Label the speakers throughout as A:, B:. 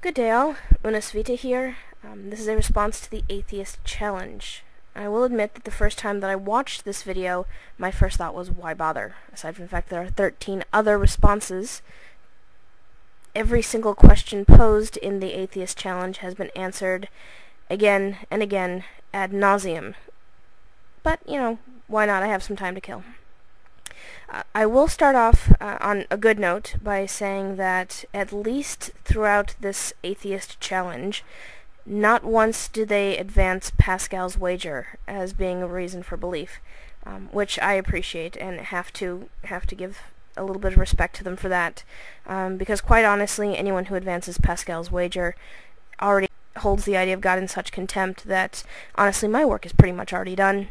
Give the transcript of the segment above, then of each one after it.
A: Good day all, Unas Vita here. This is a response to the Atheist Challenge. I will admit that the first time that I watched this video, my first thought was, why bother? Aside from the fact there are 13 other responses, every single question posed in the Atheist Challenge has been answered again and again ad nauseum. But, you know, why not? I have some time to kill. I will start off on a good note by saying that at least throughout this Atheist Challenge, not once do they advance Pascal's wager as being a reason for belief, which I appreciate and have to give a little bit of respect to them for that, because quite honestly, anyone who advances Pascal's wager already holds the idea of God in such contempt that honestly my work is pretty much already done.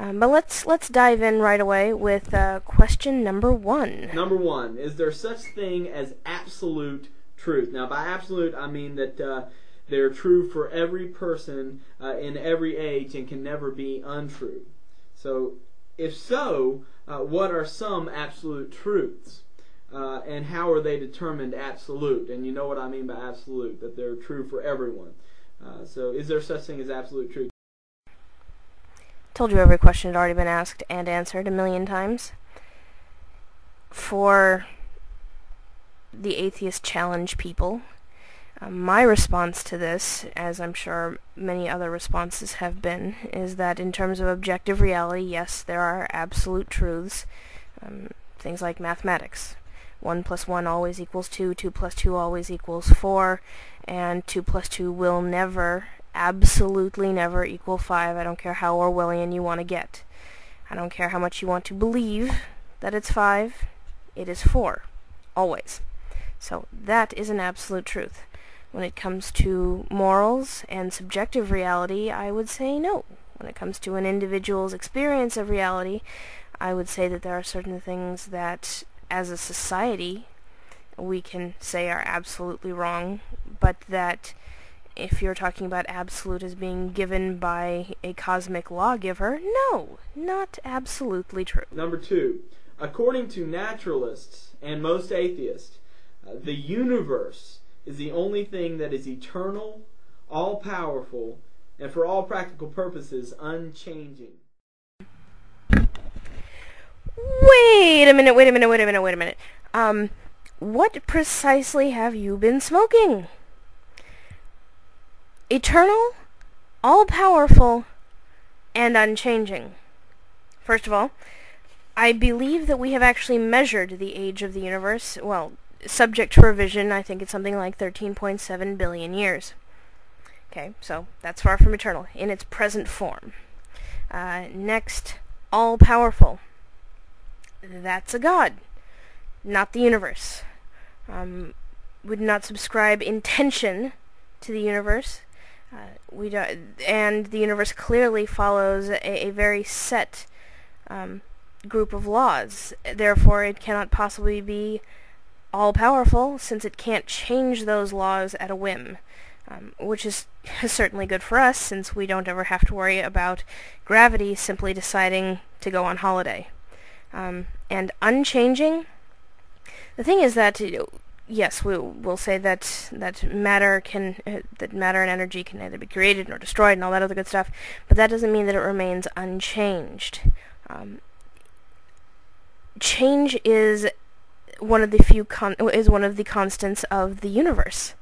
A: But let's dive in right away with question number one.
B: Number one, is there such thing as absolute truth? Now, by absolute, I mean that they're true for every person in every age and can never be untrue. So, if so, what are some absolute truths? And how are they determined absolute? And you know what I mean by absolute, that they're true for everyone. So, is there such thing as absolute truth?
A: Told you every question had already been asked and answered a million times. For the Atheist Challenge people, my response to this, as I'm sure many other responses have been, is that in terms of objective reality, yes, there are absolute truths. Things like mathematics. 1 plus 1 always equals 2, 2 plus 2 always equals 4, and 2 plus 2 will never, absolutely never equal 5. I don't care how Orwellian you want to get. I don't care how much you want to believe that it's 5. It is 4. Always. So that is an absolute truth. When it comes to morals and subjective reality, I would say no. When it comes to an individual's experience of reality, I would say that there are certain things that, as a society, we can say are absolutely wrong, but that if you're talking about absolute as being given by a cosmic lawgiver, no, not absolutely true.
B: Number two, according to naturalists and most atheists, the universe is the only thing that is eternal, all-powerful, and for all practical purposes, unchanging.
A: Wait a minute. What precisely have you been smoking? Eternal, all-powerful, and unchanging. First of all, I believe that we have actually measured the age of the universe, well, subject to revision, I think it's something like 13.7 billion years. Okay, so that's far from eternal, in its present form. Next, all-powerful. That's a god, not the universe. Would not subscribe intention to the universe. And the universe clearly follows a very set group of laws. Therefore, it cannot possibly be all-powerful, since it can't change those laws at a whim, which is certainly good for us, since we don't ever have to worry about gravity simply deciding to go on holiday. And unchanging, the thing is that, yes, we'll say that matter and energy can neither be created nor destroyed and all that other good stuff, but that doesn't mean that it remains unchanged. Change is one of the constants of the universe.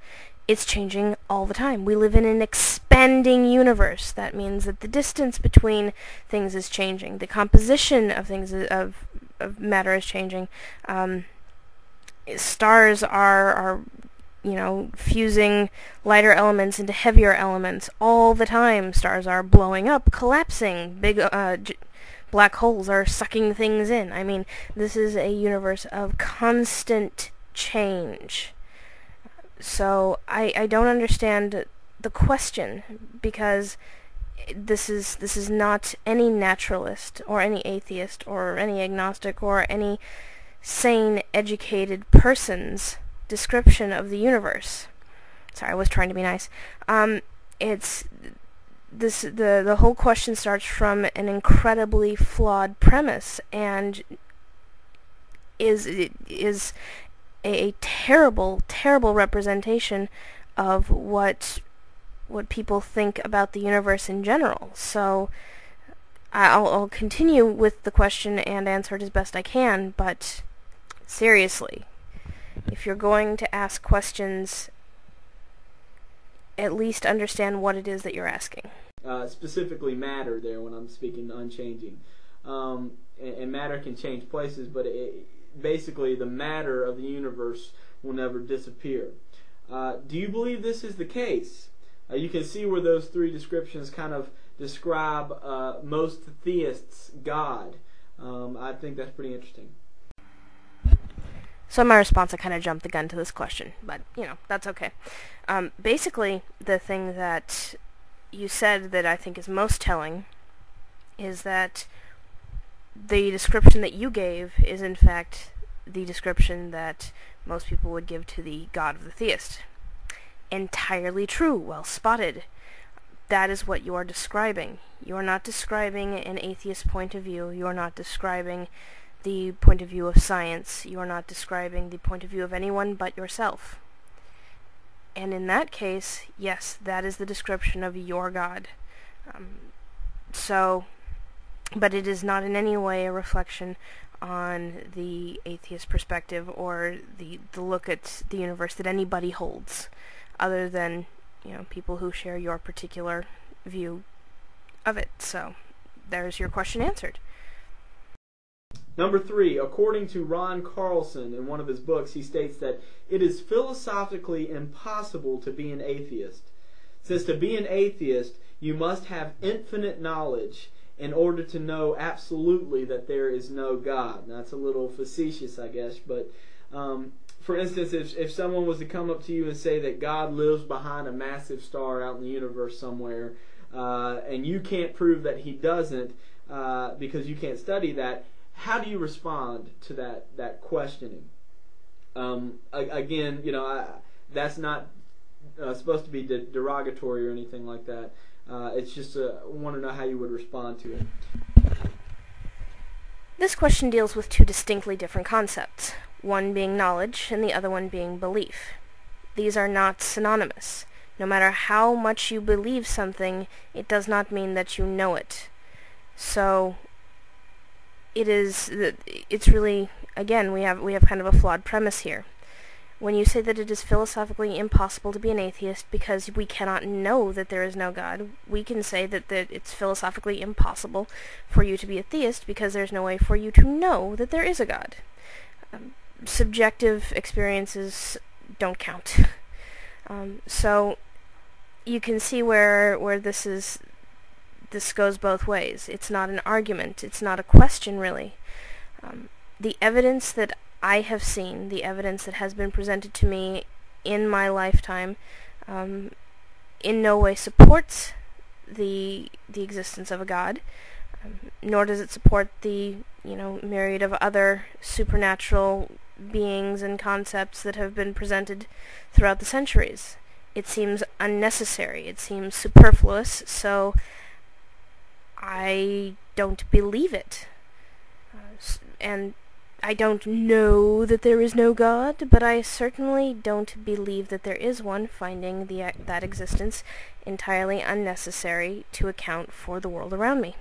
A: It's changing all the time. We live in an expanding universe. That means that the distance between things is changing. The composition of things of matter is changing. Stars are, fusing lighter elements into heavier elements all the time. Stars are blowing up, collapsing. Big black holes are sucking things in. I mean, this is a universe of constant change. So I don't understand the question, because this is not any naturalist or any atheist or any agnostic or any sane, educated person's description of the universe. Sorry, I was trying to be nice. The whole question starts from an incredibly flawed premise and is a terrible, terrible representation of what people think about the universe in general. So I'll continue with the question and answer it as best I can, but seriously, if you're going to ask questions, at least understand what it is that you're asking.
B: Specifically matter there when I'm speaking unchanging. And matter can change places, but basically the matter of the universe will never disappear. Do you believe this is the case? You can see where those three descriptions kind of describe most theists' God. I think that's pretty interesting.
A: So in my response, I kind of jumped the gun to this question, but, that's okay. Basically, the thing that you said that I think is most telling is that the description that you gave is, in fact, the description that most people would give to the God of the theist. Entirely true, well spotted. That is what you are describing. You are not describing an atheist point of view. You are not describing the point of view of science. You are not describing the point of view of anyone but yourself. And in that case, yes, that is the description of your God. But it is not in any way a reflection on the atheist perspective or the look at the universe that anybody holds, other than, people who share your particular view of it. So, there's your question answered.
B: Number 3, according to Ron Carlson in one of his books, he states that it is philosophically impossible to be an atheist. Since to be an atheist, you must have infinite knowledge in order to know absolutely that there is no God. Now, that's a little facetious, I guess, but for instance, if someone was to come up to you and say that God lives behind a massive star out in the universe somewhere, and you can't prove that he doesn't because you can't study that, how do you respond to that questioning? Again, that's not supposed to be derogatory or anything like that. It's just I want to know how you would respond to it.
A: This question deals with two distinctly different concepts, one being knowledge and the other one being belief. These are not synonymous. No matter how much you believe something, it does not mean that you know it. So it's really, again, we have kind of a flawed premise here. When you say that it is philosophically impossible to be an atheist because we cannot know that there is no God, we can say that it's philosophically impossible for you to be a theist because there's no way for you to know that there is a God. Subjective experiences don't count. So you can see where this goes both ways. It's not an argument. It's not a question, really. The evidence that I have seen, the evidence that has been presented to me in my lifetime, in no way supports the existence of a God, nor does it support the myriad of other supernatural beings and concepts that have been presented throughout the centuries. It seems unnecessary. It seems superfluous. So I don't believe it. And I don't know that there is no God, but I certainly don't believe that there is one, finding that existence entirely unnecessary to account for the world around me.